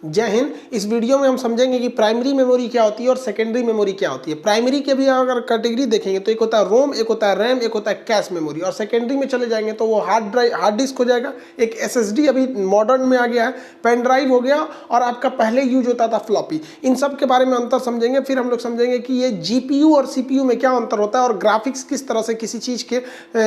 जय हिंद। इस वीडियो में हम समझेंगे कि प्राइमरी मेमोरी क्या होती है और सेकेंडरी मेमोरी क्या होती है। प्राइमरी के भी अगर कैटेगरी देखेंगे तो एक होता है रोम, एक होता है रैम, एक होता है कैश मेमोरी। और सेकेंडरी में चले जाएंगे तो वो हार्ड डिस्क हो जाएगा, एक एसएसडी अभी मॉडर्न में आ गया है, पेन ड्राइव हो गया, और आपका पहले यूज होता था फ्लॉपी। इन सब के बारे में अंतर समझेंगे। फिर हम लोग समझेंगे कि ये जीपीयू और सीपीयू में क्या अंतर होता है और ग्राफिक्स किस तरह से किसी चीज़ के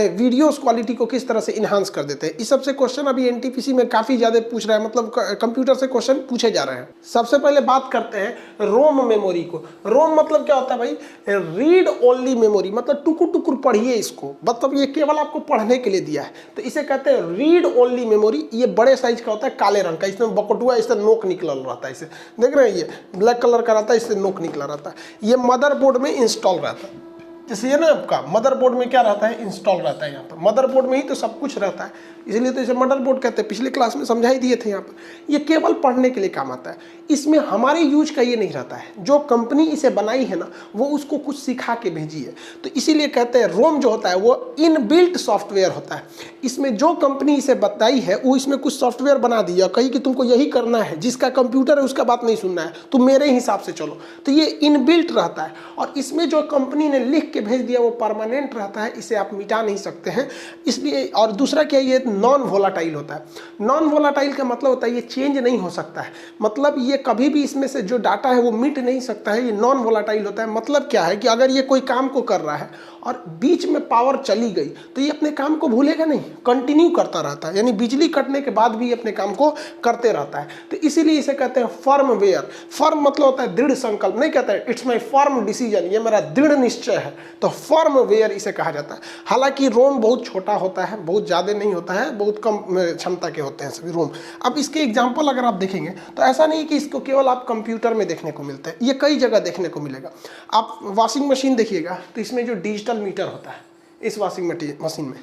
वीडियोस क्वालिटी को किस तरह से इन्हांस कर देते हैं। इस सबसे क्वेश्चन अभी एनटीपीसी में काफ़ी ज़्यादा पूछ रहा है, मतलब कंप्यूटर से क्वेश्चन पूछे जा रहे हैं। सबसे पहले बात करते हैं रोम मेमोरी को। रोम मतलब क्या होता है भाई? रीड ओनली मेमोरी, मतलब टुकुर टुकुर पढ़िए इसको, मतलब ये केवल आपको पढ़ने के लिए दिया है, तो इसे कहते हैं रीड ओनली मेमोरी। ये बड़े साइज का होता है, काले रंग का, इसमें बकटुआ इससे नोक निकल रहता है, इसे देख रहे हैं, ये ब्लैक कलर का रहता है, इससे नोक निकला रहता है। ये मदरबोर्ड में इंस्टॉल रहता है। जैसे ये ना आपका मदरबोर्ड में क्या रहता है? इंस्टॉल रहता है। यहाँ पर मदरबोर्ड में ही तो सब कुछ रहता है, इसलिए तो इसे मदरबोर्ड कहते हैं। पिछले क्लास में समझा ही दिए थे। यहाँ पर ये केवल पढ़ने के लिए काम आता है, इसमें हमारे यूज का ये नहीं रहता है। जो कंपनी इसे बनाई है ना, वो उसको कुछ सिखा के भेजी है, तो इसीलिए कहते हैं रोम जो होता है वो इनबिल्ट सॉफ्टवेयर होता है। इसमें जो कंपनी इसे बताई है वो इसमें कुछ सॉफ्टवेयर बना दिया, कही कि तुमको यही करना है, जिसका कंप्यूटर है उसका बात नहीं सुनना है, तुम मेरे हिसाब से चलो। तो ये इनबिल्ट रहता है, और इसमें जो कंपनी ने लिख के भेज दिया वो परमानेंट रहता है, इसे आप मिटा नहीं सकते हैं, इसलिए। और दूसरा क्या, ये नॉन वोलाटाइल होता है। नॉन वोलाटाइल का मतलब होता है ये चेंज नहीं हो सकता है, मतलब ये कभी भी इसमें से जो डाटा है वो मिट नहीं सकता है, ये नॉन वोलाटाइल होता है। मतलब क्या है कि अगर ये कोई काम को कर रहा है और बीच में पावर चली गई तो ये अपने काम को भूलेगा नहीं, कंटिन्यू करता रहता है, यानी बिजली कटने के बाद भी अपने काम को करते रहता है। तो इसीलिए इसे कहते हैं फर्मवेयर। फर्म मतलब होता है दृढ़ संकल्प, नहीं कहते हैं इट्स माई फर्म डिसीजन, ये मेरा दृढ़ निश्चय है, तो फर्मवेयर इसे कहा जाता है। हालांकि रोम बहुत छोटा होता है, बहुत ज़्यादा नहीं होता है, बहुत कम क्षमता के होते हैं सभी रोम। अब इसके एग्जाम्पल अगर आप देखेंगे तो ऐसा नहीं कि इसको केवल आप कंप्यूटर में देखने को मिलते हैं, ये कई जगह देखने को मिलेगा। आप वॉशिंग मशीन देखिएगा तो इसमें जो डिजिटल मीटर होता है इस वॉशिंग मशीन में,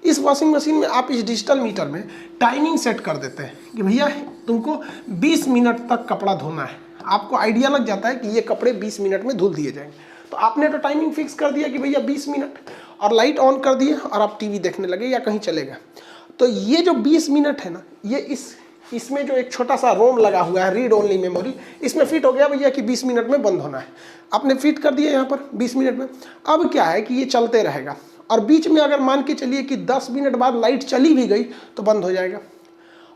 इस वॉशिंग मशीन में आप इस डिजिटल मीटर में टाइमिंग सेट कर देते हैं कि भैया तुमको 20 मिनट तक कपड़ा धोना है। आपको आइडिया लग जाता है कि ये कपड़े 20 मिनट में धुल दिए जाएंगे, तो आपने तो टाइमिंग फिक्स कर दिया कि भैया 20 मिनट, और लाइट ऑन कर दिए और आप टीवी देखने लगे या कहीं चले गए। तो ये जो 20 मिनट है ना, ये इसमें जो एक छोटा सा रोम लगा हुआ है, रीड ओनली मेमोरी, इसमें फिट हो गया भैया कि 20 मिनट में बंद होना है। आपने फिट कर दिया यहाँ पर 20 मिनट में। अब क्या है कि ये चलते रहेगा, और बीच में अगर मान के चलिए कि 10 मिनट बाद लाइट चली भी गई तो बंद हो जाएगा।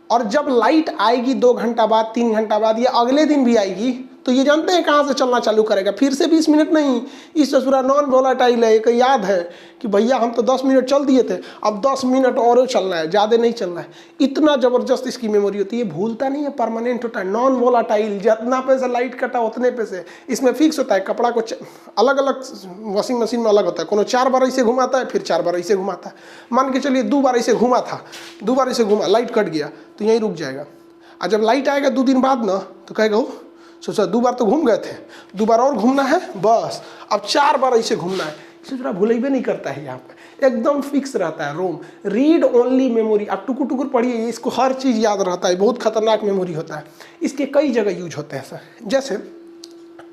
और जब लाइट आएगी 2 घंटा बाद, 3 घंटा बाद, या अगले दिन भी आएगी, तो ये जानते हैं कहाँ से चलना चालू करेगा? फिर से 20 मिनट नहीं, इस ससुरा नॉन वोलाटाइल है। एक याद है कि भैया हम तो 10 मिनट चल दिए थे, अब 10 मिनट और चलना है, ज़्यादा नहीं चलना है। इतना ज़बरदस्त इसकी मेमोरी होती है, भूलता नहीं है, परमानेंट होता है, नॉन वोलाटाइल। जितना पैसे लाइट कटा उतने पैसे इसमें फिक्स होता है। कपड़ा को अलग अलग वॉशिंग मशीन में अलग होता है, कोनो 4 बार ऐसे घुमाता है, फिर 4 बार ऐसे घुमाता है। मान के चलिए 2 बार ऐसे घुमा था, 2 बार ऐसे घुमा, लाइट कट गया तो यहीं रुक जाएगा। और जब लाइट आएगा 2 दिन बाद ना, तो कहेगा सोचा 2 बार तो घूम गए थे, 2 बार और घूमना है, बस अब 4 बार ऐसे घूमना है। सोचा भूलेबे नहीं करता है, यहाँ पे एकदम फिक्स रहता है रोम। रीड ओनली मेमोरी, आप टुकुर टुकुर पढ़िए, इसको हर चीज़ याद रहता है, बहुत खतरनाक मेमोरी होता है। इसके कई जगह यूज होते हैं सर। जैसे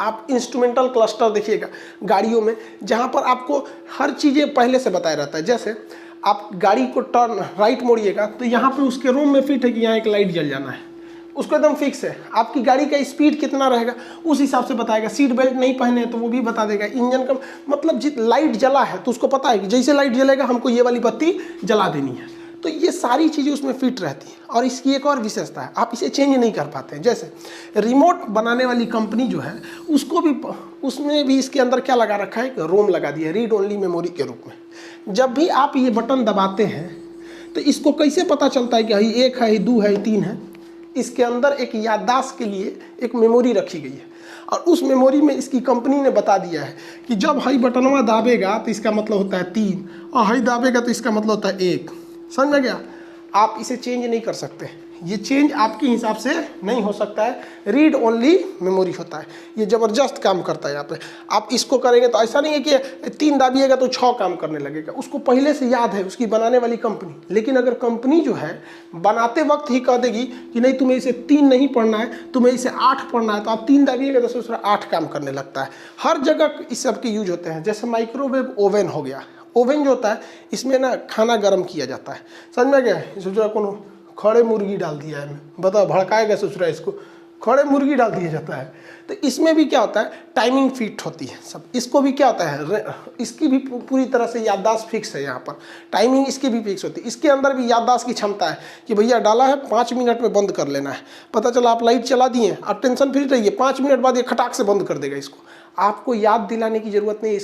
आप इंस्ट्रूमेंटल क्लस्टर देखिएगा गाड़ियों में, जहाँ पर आपको हर चीज़ें पहले से बताया रहता है। जैसे आप गाड़ी को टर्न राइट मोड़िएगा तो यहाँ पे उसके रोम में फिट है कि यहाँ एक लाइट जल जाना है, उसको एकदम फिक्स है। आपकी गाड़ी का स्पीड कितना रहेगा उस हिसाब से बताएगा। सीट बेल्ट नहीं पहने तो वो भी बता देगा। इंजन का मतलब लाइट जला है तो उसको पता है कि जैसे लाइट जलेगा हमको ये वाली बत्ती जला देनी है। तो ये सारी चीज़ें उसमें फिट रहती हैं। और इसकी एक और विशेषता है, आप इसे चेंज नहीं कर पाते हैं। जैसे रिमोट बनाने वाली कंपनी जो है उसको भी, उसमें भी इसके अंदर क्या लगा रखा है, रोम लगा दिया रीड ओनली मेमोरी के रूप में। जब भी आप ये बटन दबाते हैं तो इसको कैसे पता चलता है कि 1 है, 2 है, 3 है? इसके अंदर एक याददाश्त के लिए एक मेमोरी रखी गई है, और उस मेमोरी में इसकी कंपनी ने बता दिया है कि जब हाई बटनवा दाबेगा तो इसका मतलब होता है 3, और हाई दाबेगा तो इसका मतलब होता है 1। समझ में गया? आप इसे चेंज नहीं कर सकते, ये चेंज आपके हिसाब से नहीं हो सकता है। रीड ओनली मेमोरी होता है, ये ज़बरदस्त काम करता है। यहाँ पे आप इसको करेंगे तो ऐसा नहीं है कि 3 दाबिएगा तो 6 काम करने लगेगा, उसको पहले से याद है उसकी बनाने वाली कंपनी। लेकिन अगर कंपनी जो है बनाते वक्त ही कह देगी कि नहीं तुम्हें इसे 3 नहीं पढ़ना है, तुम्हें इसे 8 पढ़ना है, तो आप 3 दाबिएगा तो दूसरा 8 काम करने लगता है। हर जगह इस सब के यूज होते हैं। जैसे माइक्रोवेव ओवन हो गया, ओवन जो होता है इसमें ना खाना गर्म किया जाता है। समझ में गया? सोचा कौन खड़े मुर्गी डाल दिया है, बताओ भड़काएगा ससुरा इसको, खड़े मुर्गी डाल दिया जाता है। तो इसमें भी क्या होता है, टाइमिंग फिट होती है सब। इसको भी क्या होता है, इसकी भी पूरी तरह से याददाश्त फिक्स है, यहाँ पर टाइमिंग इसकी भी फिक्स होती है। इसके अंदर भी याददाश्त की क्षमता है कि भैया डाला है 5 मिनट में बंद कर लेना है। पता चला आप लाइट चला दिए, आप टेंशन फ्री रहिए, 5 मिनट बाद ये खटाक से बंद कर देगा इसको। आपको याद दिलाने की ज़रूरत नहीं है।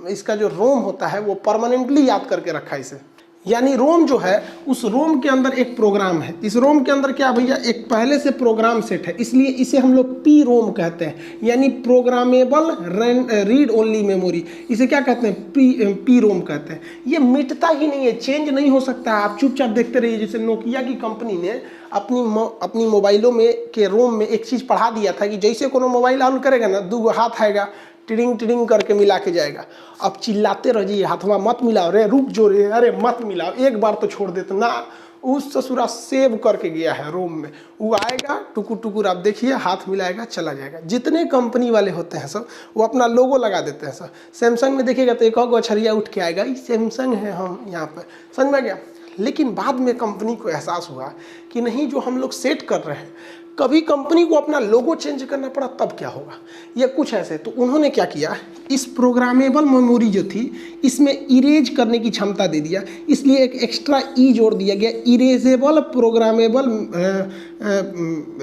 इसका जो रोम होता है वो परमानेंटली याद करके रखा है इसे। यानी रोम जो है, उस रोम के अंदर एक प्रोग्राम है। इस रोम के अंदर क्या भैया, एक पहले से प्रोग्राम सेट है, इसलिए इसे हम लोग पी रोम कहते हैं, यानी प्रोग्रामेबल रीड ओनली मेमोरी। इसे क्या कहते हैं, पी रोम कहते हैं। ये मिटता ही नहीं है, चेंज नहीं हो सकता। आप चुपचाप देखते रहिए। जैसे नोकिया की कंपनी ने अपनी मोबाइलों में के रोम में एक चीज़ पढ़ा दिया था कि जैसे कोनो मोबाइल ऑन करेगा ना, 2 हाथ आएगा, टिडिंग टिडिंग करके मिला के जाएगा। अब चिल्लाते रहिए, हाथवा मत मिलाओ रे, रुक जो रे, अरे मत मिलाओ, एक बार तो छोड़ देते ना। उस ससुरा सेव करके गया है रोम में, वो आएगा टुकुर टुकुर, आप देखिए हाथ मिलाएगा चला जाएगा। जितने कंपनी वाले होते हैं सब, वो अपना लोगो लगा देते हैं सब। सैमसंग में देखिएगा तो एक और अछरिया उठ के आएगा, सैमसंग है हम यहाँ पर, समझ में गया। लेकिन बाद में कंपनी को एहसास हुआ कि नहीं, जो हम लोग सेट कर रहे हैं, कभी कंपनी को अपना लोगो चेंज करना पड़ा तब क्या होगा, या कुछ ऐसे। तो उन्होंने क्या किया, इस प्रोग्रामेबल मेमोरी जो थी इसमें इरेज करने की क्षमता दे दिया, इसलिए एक एक्स्ट्रा ई जोड़ दिया गया, erasable programmable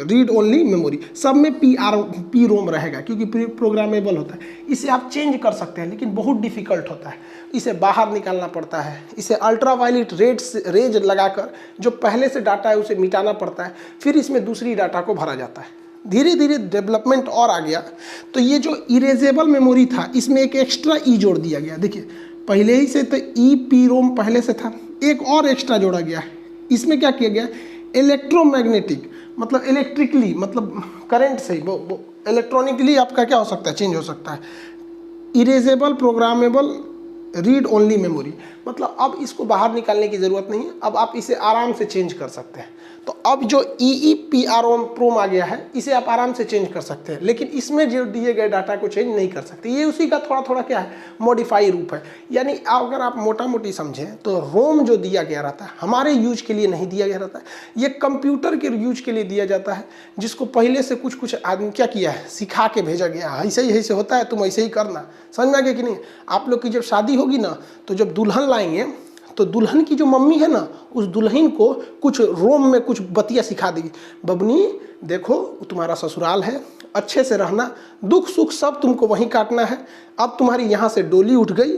read only memory. सब में पी रोम रहेगा क्योंकि प्रोग्रामेबल होता है। इसे आप चेंज कर सकते हैं, लेकिन बहुत डिफिकल्ट होता है, इसे बाहर निकालना पड़ता है। इसे अल्ट्रावायलेट रेज लगाकर जो पहले से डाटा है उसे मिटाना पड़ता है, फिर इसमें दूसरी डाटा को भरा जाता है। धीरे धीरे डेवलपमेंट और आ गया, तो ये जो इरेजेबल मेमोरी था इसमें एक एक्स्ट्रा ई जोड़ दिया गया। देखिए पहले ही से तो ई पी रोम पहले से था, एक और एक्स्ट्रा जोड़ा गया है। इसमें क्या किया गया, इलेक्ट्रोमैग्नेटिक, मतलब इलेक्ट्रिकली, मतलब करंट से वो इलेक्ट्रॉनिकली आपका क्या हो सकता है, चेंज हो सकता है। Erasable programmable read only memory, मतलब अब इसको बाहर निकालने की ज़रूरत नहीं है, अब आप इसे आराम से चेंज कर सकते हैं। तो अब जो EEPROM आ गया है, इसे आप आराम से चेंज कर सकते हैं, लेकिन इसमें जो दिए गए डाटा को चेंज नहीं कर सकते। ये उसी का थोड़ा थोड़ा क्या है, मॉडिफाई रूप है। यानी अगर आप मोटा मोटी समझें तो रोम जो दिया गया रहता है हमारे यूज के लिए नहीं दिया गया रहता है, ये कंप्यूटर के यूज के लिए दिया जाता है, जिसको पहले से कुछ आदमी क्या किया है, सिखा के भेजा गया, ऐसे ही ऐसे होता है, तुम ऐसे ही करना। समझ में आ गया कि नहीं। आप लोग की जब शादी होगी ना, तो जब दुल्हन लाएंगे तो दुल्हन की जो मम्मी है ना, उस दुल्हन को कुछ रोम में कुछ बतिया सिखा देगी। बबनी देखो, तुम्हारा ससुराल है, अच्छे से रहना, दुख सुख सब तुमको वहीं काटना है। अब तुम्हारी यहाँ से डोली उठ गई,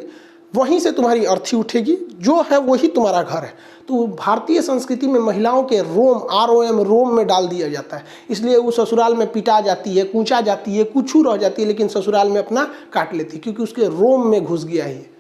वहीं से तुम्हारी अर्थी उठेगी, जो है वही तुम्हारा घर है। तो भारतीय संस्कृति में महिलाओं के रोम ROM रोम में डाल दिया जाता है, इसलिए वो ससुराल में पिटा जाती है, कूचा जाती है, कुछ रह जाती है, लेकिन ससुराल में अपना काट लेती है, क्योंकि उसके रोम में घुस गया है।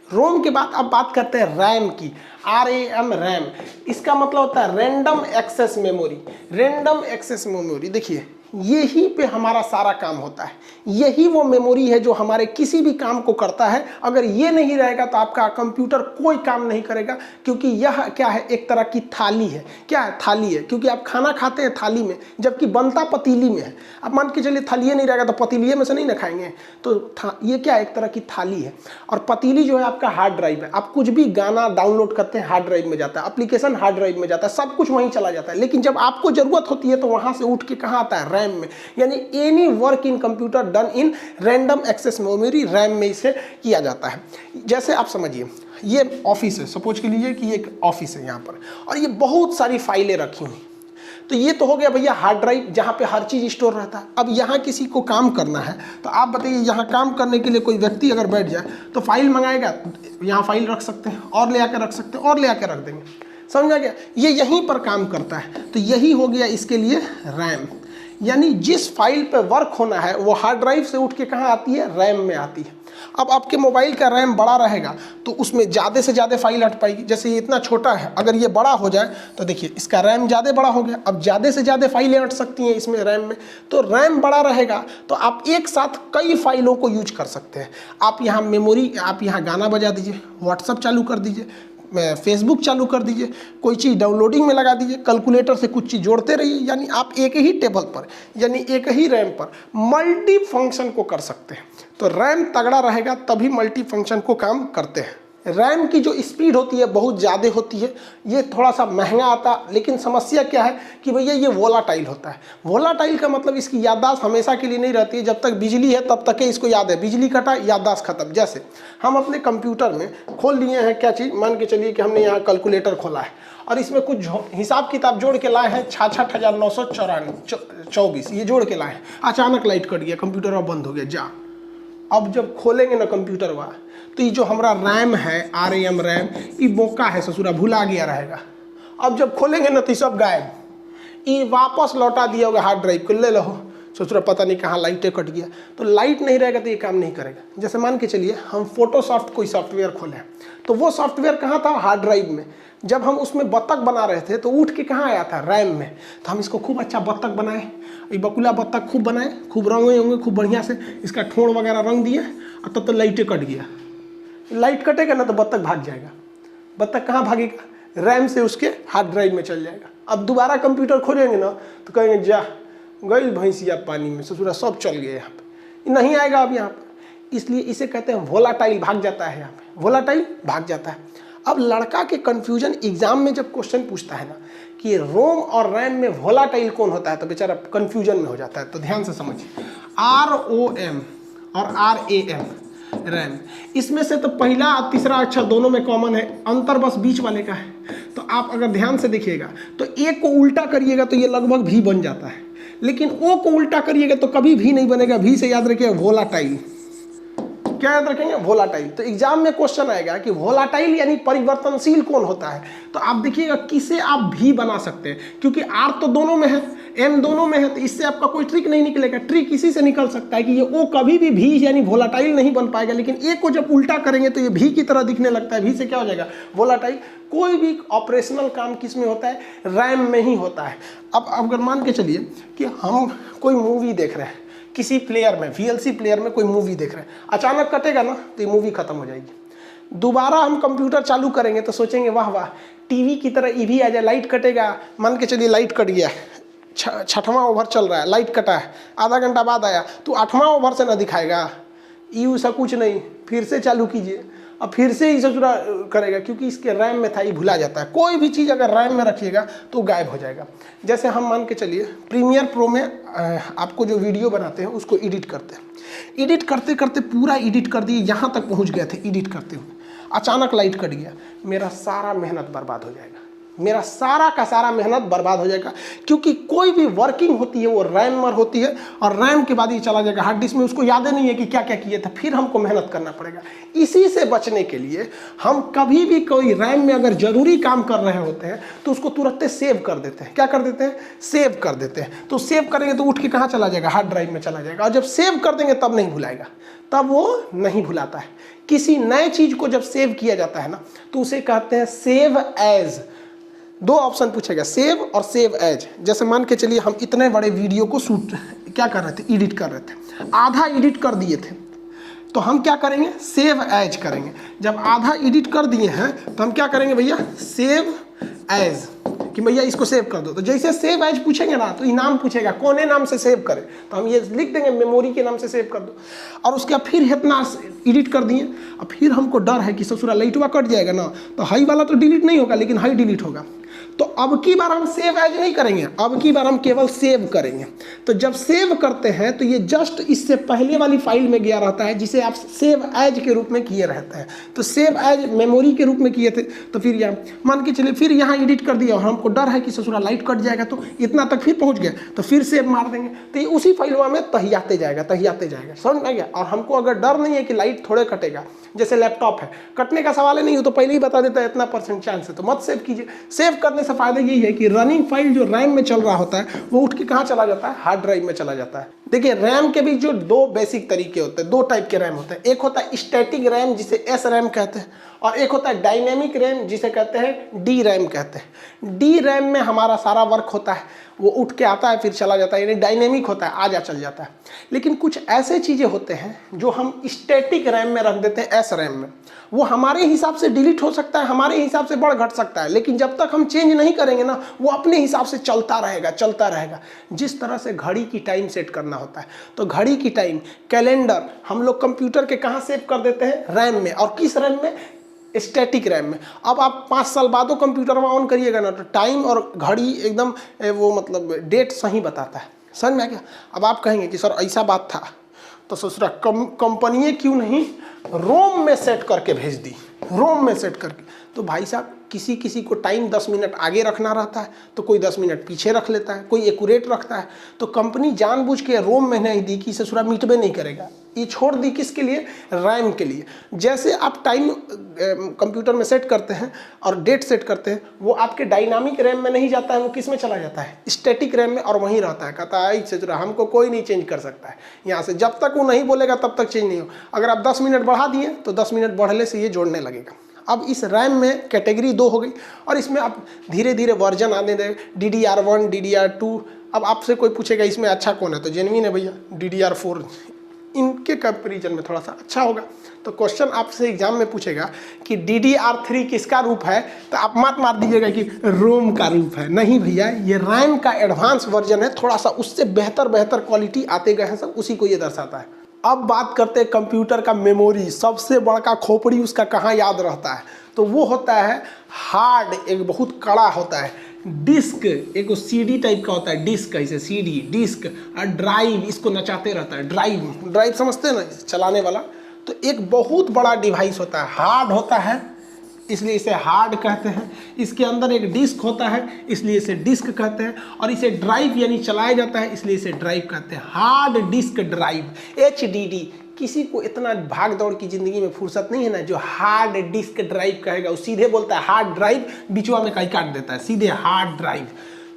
रोम के बाद अब बात करते हैं रैम की, RAM रैम। इसका मतलब होता है random access memory. Random access memory, देखिए यही पे हमारा सारा काम होता है। यही वो मेमोरी है जो हमारे किसी भी काम को करता है। अगर ये नहीं रहेगा तो आपका कंप्यूटर कोई काम नहीं करेगा, क्योंकि यह क्या है, एक तरह की थाली है। क्या है, थाली है, क्योंकि आप खाना खाते हैं थाली में, जबकि बनता पतीली में है। अब मान के चलिए थाली नहीं रहेगा तो पतीलिए में से नहीं ना खाएंगे, तो ये क्या, एक तरह की थाली है। और पतीली जो है आपका हार्ड ड्राइव है। आप कुछ भी गाना डाउनलोड करते हैं हार्ड ड्राइव में जाता है, एप्लीकेशन हार्ड ड्राइव में जाता है, सब कुछ वहीं चला जाता है। लेकिन जब आपको जरूरत होती है तो वहां से उठ के कहाँ आता है, रैम में। यानी any work in computer done in random access memory, RAM में इसे किया जाता है। जैसे आप समझिए ये ऑफिस है, सपोज के लिए कि एक ऑफिस है यहाँ पर, और ये बहुत सारी फाइलें रखी हुई। तो ये तो हो गया भैया हार्ड ड्राइव, जहाँ पे हर चीज़ स्टोर रहता है। अब यहाँ किसी को काम करना है, तो आप बताइए यहाँ काम करने के लिए कोई व्यक्ति अगर बैठ जाए तो फाइल मंगाएगा, यहाँ फाइल रख सकते हैं, और ले आकर रख सकते हैं, और ले आकर रख देंगे। समझ आ गया, ये यहीं पर काम करता है। तो यही हो गया इसके लिए रैम। यानी जिस फाइल पे वर्क होना है वो हार्ड ड्राइव से उठ के कहाँ आती है, रैम में आती है। अब आपके मोबाइल का रैम बड़ा रहेगा तो उसमें ज़्यादा से ज़्यादा फाइल हट पाएगी। जैसे ये इतना छोटा है, अगर ये बड़ा हो जाए तो देखिए इसका रैम ज़्यादा बड़ा हो गया, अब ज़्यादा से ज़्यादा फाइलें हट सकती हैं इसमें रैम में। तो रैम बड़ा रहेगा तो आप एक साथ कई फाइलों को यूज कर सकते हैं। आप यहाँ मेमोरी, आप यहाँ गाना बजा दीजिए, व्हाट्सअप चालू कर दीजिए, फेसबुक चालू कर दीजिए, कोई चीज़ डाउनलोडिंग में लगा दीजिए, कैलकुलेटर से कुछ चीज़ जोड़ते रहिए। यानी आप एक ही टेबल पर, यानी एक ही रैम पर मल्टी फंक्शन को कर सकते हैं। तो रैम तगड़ा रहेगा तभी मल्टी फंक्शन को काम करते हैं। रैम की जो स्पीड होती है बहुत ज़्यादा होती है, ये थोड़ा सा महंगा आता है, लेकिन समस्या क्या है कि भैया ये वोलाटाइल होता है। वोलाटाइल का मतलब इसकी याददाश्त हमेशा के लिए नहीं रहती है, जब तक बिजली है तब तक इसको याद है, बिजली कटा याददाश्त खत्म। जैसे हम अपने कंप्यूटर में खोल लिए हैं क्या चीज़, मान के चलिए कि हमने यहाँ कैलकुलेटर खोला है और इसमें कुछ हिसाब किताब जोड़ के लाए हैं 66,924, ये जोड़ के लाए हैं। अचानक लाइट कट गया, कंप्यूटर अब बंद हो गया, जा। अब जब खोलेंगे ना कंप्यूटर हुआ तो ये जो हमारा रैम है, RAM रैम, ये बोका है ससुरा, भुला गया रहेगा। अब जब खोलेंगे ना तो सब गायब, ये वापस लौटा दिया होगा हार्ड ड्राइव को, ले लो ससुरा पता नहीं कहाँ लाइटें कट गया। तो लाइट नहीं रहेगा तो ये काम नहीं करेगा। जैसे मान के चलिए हम फोटोशॉप कोई सॉफ्टवेयर खोले, तो वो सॉफ्टवेयर कहाँ था, हार्ड ड्राइव में। जब हम उसमें बत्तख बना रहे थे तो उठ के कहाँ आया था, रैम में। तो हम इसको खूब अच्छा बत्तख बनाए, ये बकुला बत्तख खूब बनाए, खूब रंगे होंगे खूब बढ़िया से, इसका ठोड़ वगैरह रंग दिए, और तब तो लाइटें कट गया। लाइट कटेगा ना तो बत्तख भाग जाएगा। बत्तख कहाँ भागेगा, रैम से उसके हार्ड ड्राइव में चल जाएगा। अब दोबारा कंप्यूटर खोलेंगे ना तो कहेंगे जा गई भैंसिया पानी में, ससुरा सब चल गए, यहाँ पे नहीं आएगा अब यहाँ पे। इसलिए इसे कहते हैं वोलाटाइल, भाग जाता है यहाँ पे, वोलाटाइल भाग जाता है। अब लड़का के कन्फ्यूजन एग्जाम में जब क्वेश्चन पूछता है ना कि रोम और रैम में वोलाटाइल कौन होता है, तो बेचारा कन्फ्यूजन में हो जाता है। तो ध्यान से समझिए, ROM और RAM रैम, इसमें से तो पहला और तीसरा अक्षर दोनों में कॉमन है, अंतर बस बीच वाले का है। तो आप अगर ध्यान से देखिएगा तो ए को उल्टा करिएगा तो ये लगभग भी बन जाता है, लेकिन ओ को उल्टा करिएगा तो कभी भी नहीं बनेगा। भी से याद रखिएगा वोलाटाइल, क्या याद रखेंगे, वोलाटाइल। तो एग्जाम में क्वेश्चन आएगा कि वोलाटाइल यानी परिवर्तनशील कौन होता है, तो आप देखिएगा किसे आप भी बना सकते हैं, क्योंकि R तो दोनों में है, M दोनों में है, तो इससे आपका कोई ट्रिक नहीं निकलेगा। ट्रिक इसी से निकल सकता है कि ये O कभी भी भी यानी वोलाटाइल नहीं बन पाएगा, लेकिन A को जब उल्टा करेंगे तो ये भी की तरह दिखने लगता है, भी से क्या हो जाएगा, वोलाटाइल। कोई भी ऑपरेशनल काम किस में होता है, रैम में ही होता है। अब अगर मान के चलिए कि हम कोई मूवी देख रहे हैं, किसी प्लेयर में, VLC प्लेयर में कोई मूवी देख रहे हैं, अचानक कटेगा ना तो ये मूवी खत्म हो जाएगी। दोबारा हम कंप्यूटर चालू करेंगे तो सोचेंगे वाह वाह टीवी की तरह ये भी आ जाए, लाइट कटेगा। मान के चलिए लाइट कट गया, 6वां ओवर चल रहा है, लाइट कटा है, आधा घंटा बाद आया तो 8वां ओवर से ना दिखाएगा, यू सा कुछ नहीं, फिर से चालू कीजिए, अब फिर से ही ससुरा करेगा, क्योंकि इसके रैम में था, ये भुला जाता है। कोई भी चीज़ अगर रैम में रखिएगा तो गायब हो जाएगा। जैसे हम मान के चलिए प्रीमियर प्रो में आपको जो वीडियो बनाते हैं उसको एडिट करते हैं, एडिट करते करते पूरा एडिट कर दिए, यहाँ तक पहुँच गए थे एडिट करते हुए, अचानक लाइट कट गया, मेरा सारा मेहनत बर्बाद हो जाएगा, मेरा सारा का सारा मेहनत बर्बाद हो जाएगा। क्योंकि कोई भी वर्किंग होती है वो रैम में होती है, और रैम के बाद ये चला जाएगा हार्ड डिस्क में, उसको याद ही नहीं है कि क्या क्या किए थे, फिर हमको मेहनत करना पड़ेगा। इसी से बचने के लिए हम कभी भी कोई रैम में अगर जरूरी काम कर रहे होते हैं तो उसको तुरंत सेव कर देते हैं। क्या कर देते हैं, सेव कर देते हैं। तो सेव करेंगे तो उठ के कहाँ चला जाएगा, हार्ड ड्राइव में चला जाएगा, और जब सेव कर देंगे तब नहीं भुलाएगा, तब वो नहीं भुलाता है। किसी नए चीज़ को जब सेव किया जाता है ना तो उसे कहते हैं सेव एज। दो ऑप्शन पूछेगा, सेव और सेव एज। जैसे मान के चलिए हम इतने बड़े वीडियो को शूट क्या कर रहे थे, एडिट कर रहे थे, आधा एडिट कर दिए थे, तो हम क्या करेंगे, सेव एज करेंगे। जब आधा एडिट कर दिए हैं तो हम क्या करेंगे भैया, सेव एज, कि भैया इसको सेव कर दो। तो जैसे सेव एज पूछेंगे ना तो इनाम पूछेगा कौन नाम से सेव करें, तो हम ये लिख देंगे मेमोरी के नाम से सेव कर दो। और उसके बाद फिर इतना एडिट कर दिए, और फिर हमको डर है कि ससुरा लाइटवा कट जाएगा ना, तो हाई वाला तो डिलीट नहीं होगा लेकिन हाई डिलीट होगा। तो अब की बार हम सेव एज नहीं करेंगे, अब की बार हम केवल सेव करेंगे। तो जब सेव करते हैं तो ये जस्ट इससे पहले वाली फाइल में गया रहता है जिसे आप सेव एज के रूप में किए रहते हैं। तो सेव एज मेमोरी के रूप में किए थे, तो फिर यहाँ मान के चलिए फिर यहाँ एडिट कर दिया और हमको डर है कि ससुरा लाइट कट जाएगा, तो इतना तक फिर पहुँच गया, तो फिर सेव मार देंगे, तो ये उसी फाइलवा में तहियाते जाएगा, तहियाते जाएगा। समझ में आ गया। और हमको अगर डर नहीं है कि लाइट थोड़े कटेगा, जैसे लैपटॉप है, कटने का सवाल ही नहीं हो तो पहले ही बता देता है इतना % चांस है, तो मत सेव कीजिए। सेव करने से फायदा यही है कि रनिंग फाइल जो रैम में चल रहा होता है वो उठ के कहाँ चला जाता है, हार्ड ड्राइव में चला जाता है। देखिए रैम के भी जो दो बेसिक तरीके होते हैं, दो टाइप के रैम होते हैं। एक होता है स्टैटिक रैम जिसे एस रैम कहते हैं, और एक होता है डायनेमिक रैम जिसे कहते हैं डी रैम कहते हैं। डी रैम में हमारा सारा वर्क होता है, वो उठ के आता है फिर चला जाता है, यानी डायनेमिक होता है, आ जा चल जाता है। लेकिन कुछ ऐसे चीज़ें होते हैं जो हम स्टैटिक रैम में रख देते हैं, एस रैम में, वो हमारे हिसाब से डिलीट हो सकता है, हमारे हिसाब से बढ़ घट सकता है, लेकिन जब तक हम चेंज नहीं करेंगे ना वो अपने हिसाब से चलता रहेगा, चलता रहेगा। जिस तरह से घड़ी की टाइम सेट करना होता है, तो घड़ी की टाइम, कैलेंडर हम लोग कंप्यूटर के कहाँ सेव कर देते हैं, रैम में। और किस रैम में, स्टैटिक रैम में। अब आप 5 साल बाद वो कंप्यूटर में ऑन करिएगा ना तो टाइम और घड़ी एकदम वो मतलब डेट सही बताता है। समझ में आ गया? अब आप कहेंगे कि सर ऐसा बात था तो ससुरा कंपनी क्यों नहीं रोम में सेट करके भेज दी, रोम में सेट करके। तो भाई साहब किसी किसी को टाइम 10 मिनट आगे रखना रहता है तो कोई 10 मिनट पीछे रख लेता है, कोई एक्यूरेट रखता है। तो कंपनी जानबूझ के रोम में नहीं दी कि ससुरा मिटबे नहीं करेगा, ये छोड़ दी किसके लिए? रैम के लिए। जैसे आप टाइम कंप्यूटर में सेट करते हैं और डेट सेट करते हैं, वो आपके डायनामिक रैम में नहीं जाता है, वो किस में चला जाता है? स्टैटिक रैम में, और वहीं रहता है। कहता है ससुरा हमको कोई नहीं चेंज कर सकता है यहाँ से, जब तक वो नहीं बोलेगा तब तक चेंज नहीं हो। अगर आप 10 मिनट बढ़ा दिए तो 10 मिनट बढ़ने से ये जोड़ने लगेगा। अब इस रैम में कैटेगरी 2 हो गई और इसमें आप धीरे धीरे वर्जन आने दें, DDR1, DDR2। अब आपसे कोई पूछेगा इसमें अच्छा कौन है तो जेन्युइन है भैया DDR4, इनके कंपेरिजन में थोड़ा सा अच्छा होगा। तो क्वेश्चन आपसे एग्जाम में पूछेगा कि DDR3 किसका रूप है, तो आप मत मार दीजिएगा कि रोम का रूप है। नहीं भैया, ये रैम का एडवांस वर्जन है, थोड़ा सा उससे बेहतर क्वालिटी आते गए हैं सब, उसी को ये दर्शाता है। अब बात करते हैं कंप्यूटर का मेमोरी, सबसे बड़ा खोपड़ी उसका कहाँ याद रहता है? तो वो होता है हार्ड, एक बहुत कड़ा होता है। डिस्क एक CD टाइप का होता है, डिस्क ऐसे CD डिस्क, और ड्राइव इसको नचाते रहता है। ड्राइव समझते हैं ना, चलाने वाला। तो एक बहुत बड़ा डिवाइस होता है, हार्ड होता है इसलिए इसे हार्ड कहते हैं। इसके अंदर एक डिस्क होता है इसलिए इसे डिस्क कहते हैं, और इसे ड्राइव यानी चलाया जाता है इसलिए इसे ड्राइव कहते हैं। Hard disk drive, HDD। किसी को इतना भाग दौड़ की जिंदगी में फुर्सत नहीं है ना जो हार्ड डिस्क ड्राइव कहेगा, वो सीधे बोलता है हार्ड ड्राइव, बीचवा में कहीं काट देता है, सीधे हार्ड ड्राइव।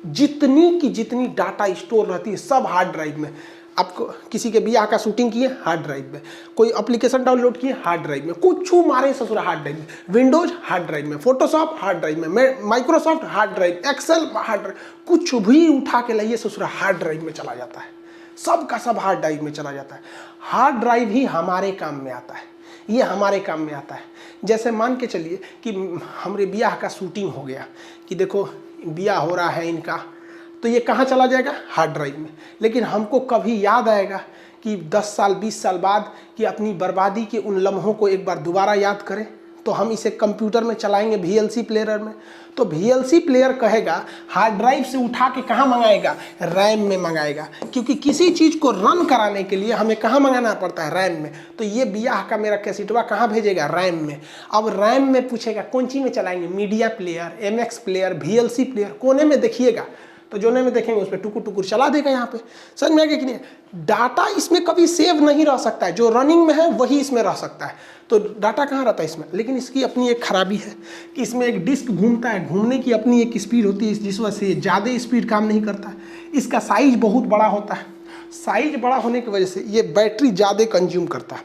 जितनी की जितनी डाटा स्टोर रहती है सब हार्ड ड्राइव में। आपको किसी के बियाह का शूटिंग किए हार्ड ड्राइव में, कोई एप्लीकेशन डाउनलोड किए हार्ड ड्राइव में, कुछ मारे ससुरा हार्ड ड्राइव में, विंडोज हार्ड ड्राइव में, फोटोशॉप हार्ड ड्राइव में, Microsoft hard drive, Excel hard drive, कुछ भी उठा के लाइए ससुरा हार्ड ड्राइव में चला जाता है। सब का सब हार्ड ड्राइव में चला जाता है। हार्ड ड्राइव ही हमारे काम में आता है, ये हमारे काम में आता है। जैसे मान के चलिए कि हमारे बियाह का शूटिंग हो गया, कि देखो बियाह हो रहा है इनका, तो ये कहाँ चला जाएगा? हार्ड ड्राइव में। लेकिन हमको कभी याद आएगा कि 10 साल 20 साल बाद कि अपनी बर्बादी के उन लम्हों को एक बार दोबारा याद करें, तो हम इसे कंप्यूटर में चलाएंगे VLC प्लेयर में। तो VLC प्लेयर कहेगा हार्ड ड्राइव से उठा के कहाँ मंगाएगा? रैम में मंगाएगा, क्योंकि किसी चीज़ को रन कराने के लिए हमें कहाँ मंगाना पड़ता है? रैम में। तो ये बियाह का मेरा कैसेटवा कहाँ भेजेगा? रैम में। अब रैम में पूछेगा कौन सी में चलाएंगे? Media player, MX player, VLC player, कोने में देखिएगा, तो जोने में देखेंगे उस पर टुकुर टुकुर चला देगा यहाँ पे। समझ में आ गया कि नहीं? डाटा इसमें कभी सेव नहीं रह सकता है, जो रनिंग में है वही इसमें रह सकता है। तो डाटा कहाँ रहता है? इसमें। लेकिन इसकी अपनी एक खराबी है कि इसमें एक डिस्क घूमता है, घूमने की अपनी एक स्पीड होती है, जिस वजह से ज़्यादा स्पीड काम नहीं करता है। इसका साइज बहुत बड़ा होता है, साइज बड़ा होने की वजह से ये बैटरी ज़्यादा कंज्यूम करता है,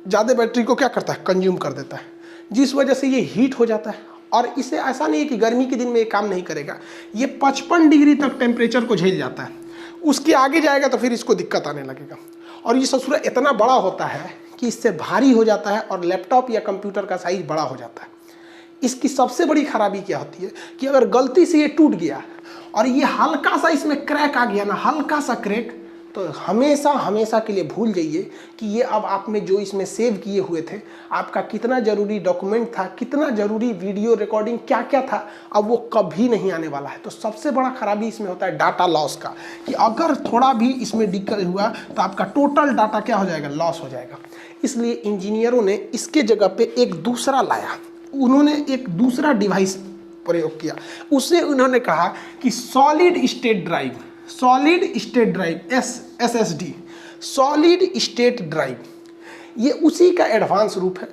ज़्यादा बैटरी को क्या करता है? कंज्यूम कर देता है, जिस वजह से ये हीट हो जाता है। और इसे ऐसा नहीं है कि गर्मी के दिन में ये काम नहीं करेगा, ये 55 डिग्री तक टेम्परेचर को झेल जाता है। उसके आगे जाएगा तो फिर इसको दिक्कत आने लगेगा। और ये ससुरा इतना बड़ा होता है कि इससे भारी हो जाता है और लैपटॉप या कंप्यूटर का साइज बड़ा हो जाता है। इसकी सबसे बड़ी खराबी क्या होती है कि अगर गलती से ये टूट गया और ये हल्का सा इसमें क्रैक आ गया ना, हल्का सा क्रैक, तो हमेशा हमेशा के लिए भूल जाइए कि ये अब आप में जो इसमें सेव किए हुए थे, आपका कितना ज़रूरी डॉक्यूमेंट था, कितना ज़रूरी वीडियो रिकॉर्डिंग क्या क्या था, अब वो कभी नहीं आने वाला है। तो सबसे बड़ा खराबी इसमें होता है डाटा लॉस का, कि अगर थोड़ा भी इसमें दिक्कत हुआ तो आपका टोटल डाटा क्या हो जाएगा? लॉस हो जाएगा। इसलिए इंजीनियरों ने इसके जगह पे एक दूसरा लाया, उन्होंने एक दूसरा डिवाइस प्रयोग किया। उसे उन्होंने कहा कि solid state drive, solid state drive, SSD, solid state drive. ये उसी का एडवांस रूप है।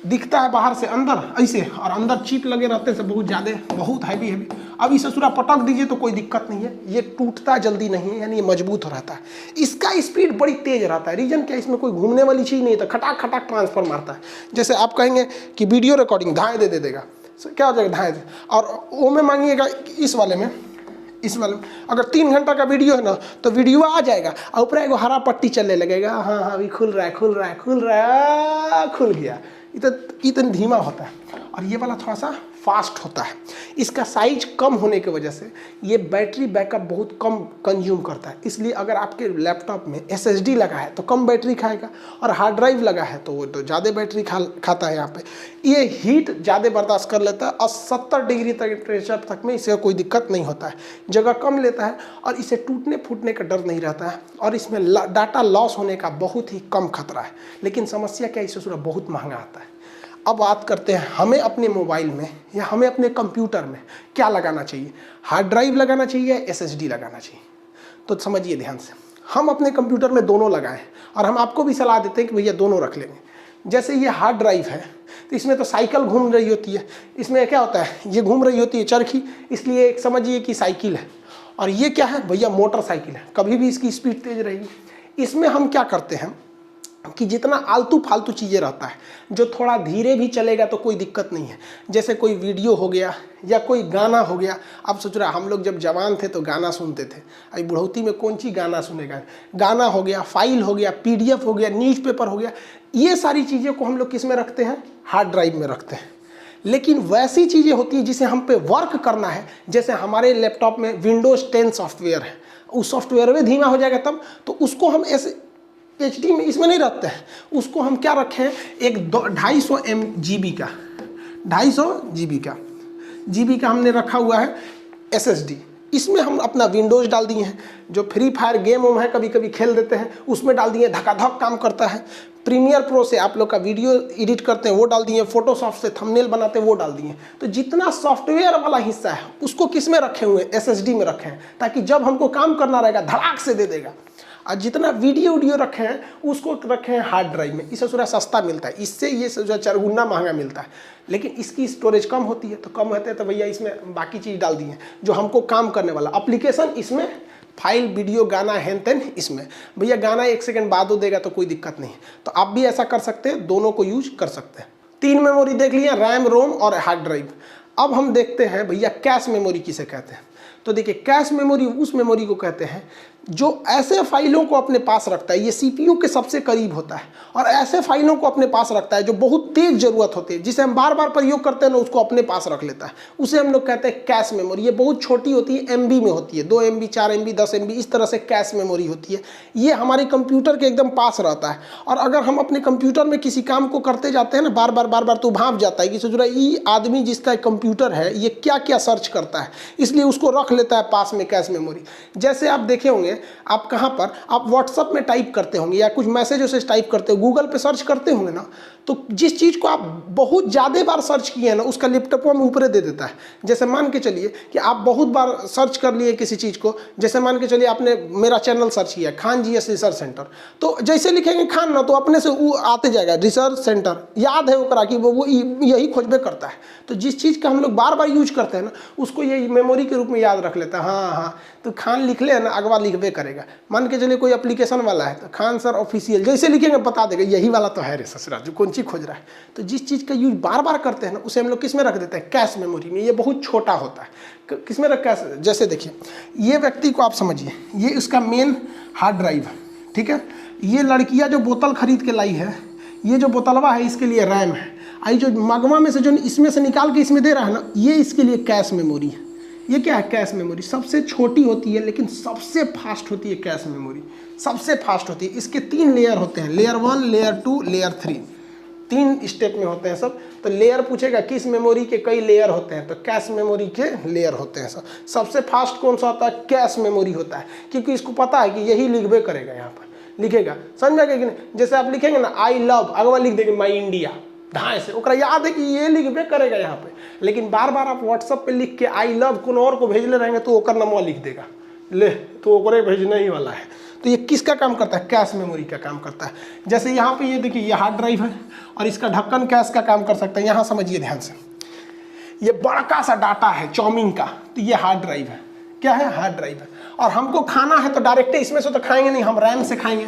दिखता है बाहर से अंदर ऐसे, और अंदर चिप लगे रहते हैं बहुत ज़्यादा, बहुत हैवी। अब इसे ससुरा पटक दीजिए तो कोई दिक्कत नहीं है, ये टूटता जल्दी नहीं है, यानी ये मजबूत रहता है। इसका स्पीड बड़ी तेज रहता है। रीजन क्या? इसमें कोई घूमने वाली चीज़ नहीं है, तो खटाक खटाक ट्रांसफर मारता है। जैसे आप कहेंगे कि वीडियो रिकॉर्डिंग धाए दे देगा, क्या हो जाएगा? धाए दे। और वो में मांगिएगा इस वाले में, अगर 3 घंटा का वीडियो है ना तो वीडियो आ जाएगा और ऊपर एगो हरा पट्टी चलने लगेगा, हाँ हाँ अभी खुल रहा है, खुल रहा है, खुल रहा है, खुल गया। इतना धीमा होता है। और ये वाला थोड़ा सा फास्ट होता है। इसका साइज कम होने की वजह से ये बैटरी बैकअप बहुत कम कंज्यूम करता है। इसलिए अगर आपके लैपटॉप में SSD लगा है तो कम बैटरी खाएगा, और हार्ड ड्राइव लगा है तो वो तो ज़्यादा बैटरी खाता है। यहाँ पे ये हीट ज़्यादा बर्दाश्त कर लेता है और 70 डिग्री टेम्परेचर तक में इसे कोई दिक्कत नहीं होता है, जगह कम लेता है और इसे टूटने फूटने का डर नहीं रहता है, और इसमें डाटा लॉस होने का बहुत ही कम खतरा है। लेकिन समस्या क्या, इसे बहुत महंगा आता है। अब बात करते हैं हमें अपने मोबाइल में या हमें अपने कंप्यूटर में क्या लगाना चाहिए, हार्ड ड्राइव लगाना चाहिए या SSD लगाना चाहिए। तो समझिए ध्यान से, हम अपने कंप्यूटर में दोनों लगाएं, और हम आपको भी सलाह देते हैं कि भैया दोनों रख लेंगे। जैसे ये हार्ड ड्राइव है तो इसमें तो साइकिल घूम रही होती है, इसमें क्या होता है, ये घूम रही होती है चरखी, इसलिए एक समझिए कि साइकिल है, और ये क्या है भैया, मोटरसाइकिल है, कभी भी इसकी स्पीड तेज रहेगी। इसमें हम क्या करते हैं कि जितना आलतू फालतू चीज़ें रहता है, जो थोड़ा धीरे भी चलेगा तो कोई दिक्कत नहीं है, जैसे कोई वीडियो हो गया या कोई गाना हो गया। आप सोच रहे हम लोग जब जवान थे तो गाना सुनते थे, अभी बुढ़ौती में कौन सी गाना सुनेगा। गाना हो गया, फाइल हो गया, PDF हो गया, न्यूज़पेपर हो गया, ये सारी चीज़ें को हम लोग किस में रखते हैं, हार्ड ड्राइव में रखते हैं। लेकिन वैसी चीज़ें होती है जिसे हम पे वर्क करना है, जैसे हमारे लैपटॉप में Windows 10 सॉफ्टवेयर है, उस सॉफ्टवेयर में धीमा हो जाएगा तब, तो उसको हम ऐसे HD में इसमें नहीं रखते हैं, उसको हम क्या रखें, एक 250 GB का 250 GB का हमने रखा हुआ है SSD। इसमें हम अपना विंडोज़ डाल दिए हैं, जो फ्री फायर गेम हम है कभी कभी खेल देते हैं उसमें डाल दिए, धकाधक काम करता है। प्रीमियर प्रो से आप लोग का वीडियो एडिट करते हैं वो डाल दिए, फोटोशॉप से थंबनेल बनाते हैं वो डाल दिए। तो जितना सॉफ्टवेयर वाला हिस्सा है उसको किस में रखे हुए हैं, SSD में रखे हैं, ताकि जब हमको काम करना रहेगा धड़ाक से दे देगा। और जितना वीडियो रखे हैं उसको रखे हैं हार्ड ड्राइव में, इससे थोड़ा सस्ता मिलता है, इससे ये जो 4 गुना महंगा मिलता है, लेकिन इसकी स्टोरेज कम होती है। तो कम होते हैं तो भैया इसमें बाकी चीज़ डाल दिए जो हमको काम करने वाला एप्लीकेशन, इसमें फाइल वीडियो गाना हैन तेन, इसमें भैया गाना 1 सेकंड बाद हो देगा तो कोई दिक्कत नहीं है। तो आप भी ऐसा कर सकते हैं, दोनों को यूज कर सकते हैं। 3 मेमोरी देख लिया, रैम, रोम और हार्ड ड्राइव। अब हम देखते हैं भैया कैश मेमोरी किसे कहते हैं। तो देखिए, कैश मेमोरी उस मेमोरी को कहते हैं जो ऐसे फाइलों को अपने पास रखता है, ये CPU के सबसे करीब होता है, और ऐसे फाइलों को अपने पास रखता है जो बहुत तेज जरूरत होती है, जिसे हम बार बार प्रयोग करते हैं ना, उसको अपने पास रख लेता है, उसे हम लोग कहते हैं कैश मेमोरी। ये बहुत छोटी होती है, MB में होती है, 2 MB 4 MB 10 MB इस तरह से कैश मेमोरी होती है। ये हमारे कंप्यूटर के एकदम पास रहता है, और अगर हम अपने कंप्यूटर में किसी काम को करते जाते हैं ना बार बार तो भाप जाता है कि सोच रहा है ये आदमी जिसका कंप्यूटर है ये क्या क्या सर्च करता है, इसलिए उसको रख लेता है पास में कैश मेमोरी। जैसे आप देखे होंगे, आप कहाँ पर आप व्हाट्सएप में टाइप करते होंगे या कुछ मैसेज उसे टाइप करते हो, गूगल पे सर्च करते होंगे ना, तो जिस चीज़ को आप बहुत ज़्यादा बार सर्च किए हैं ना उसका लैपटॉप में ऊपर दे देता है। जैसे मान के चलिए कि आप बहुत बार सर्च कर लिए किसी चीज़ को, जैसे मान के चलिए आपने मेरा चैनल सर्च किया खान GS रिसर्च सेंटर, तो जैसे लिखेंगे खान ना तो अपने से वो आते जाएगा रिसर्च सेंटर, याद है ओकरा कि वो यही खोजबे करता है। तो जिस चीज़ का हम लोग बार बार यूज करते हैं ना उसको ये मेमोरी के रूप में याद रख लेता है। हाँ, तो खान लिख ले ना, अगवा लिखबे करेगा। मान के चलिए कोई एप्लीकेशन वाला है तो खान सर ऑफिशियल जैसे लिखेंगे बता देगा यही वाला तो है रे ससुरा, जो कौन चीज़ खोज रहा है। तो जिस चीज़ का यूज बार बार करते हैं ना उसे हम लोग किस में रख देते हैं, कैश मेमोरी में। ये बहुत छोटा होता है, किस में रख, कैश। जैसे देखिए ये व्यक्ति को आप समझिए, ये इसका मेन हार्ड ड्राइव है, ठीक है। ये लड़कियाँ जो बोतल खरीद के लाई है, ये जो बोतलवा है इसके लिए रैम है, आई जो मगवा में से जो इसमें से निकाल के इसमें दे रहा है ना, ये इसके लिए कैश मेमोरी है। ये क्या है, कैश मेमोरी। सबसे छोटी होती है लेकिन सबसे फास्ट होती है कैश मेमोरी, सबसे फास्ट होती है। इसके 3 लेयर होते हैं, लेयर 1, लेयर 2, लेयर 3, 3 स्टेप में होते हैं सब। तो लेयर पूछेगा किस मेमोरी के कई लेयर होते हैं, तो कैश मेमोरी के लेयर होते हैं सब। सबसे फास्ट कौन सा होता है, कैश मेमोरी होता है, क्योंकि इसको पता है कि यही लिखबे करेगा, यहाँ पर लिखेगा, समझ गए कि नहीं। जैसे आप लिखेंगे ना आई लव, अगवा लिख देंगे माई इंडिया, ढाई से ओकरा याद है कि ये लिखबे करेगा यहाँ पे। लेकिन बार बार आप व्हाट्सएप पे लिख के आई लव कौन और को भेजले रहेंगे तो ओकर नंबर लिख देगा, ले तो ओकरे भेजना ही वाला है। तो ये किसका काम करता है, कैश मेमोरी का काम करता है। जैसे यहाँ पे ये देखिए, ये हार्ड ड्राइव है और इसका ढक्कन कैश का काम कर सकता है। यहाँ समझिए ध्यान से, ये बड़का सा डाटा है चाउमीन का, तो ये हार्ड ड्राइव है। क्या है, हार्ड ड्राइव है। और हमको खाना है तो डायरेक्ट इसमें से तो खाएंगे नहीं, हम रैम से खाएंगे।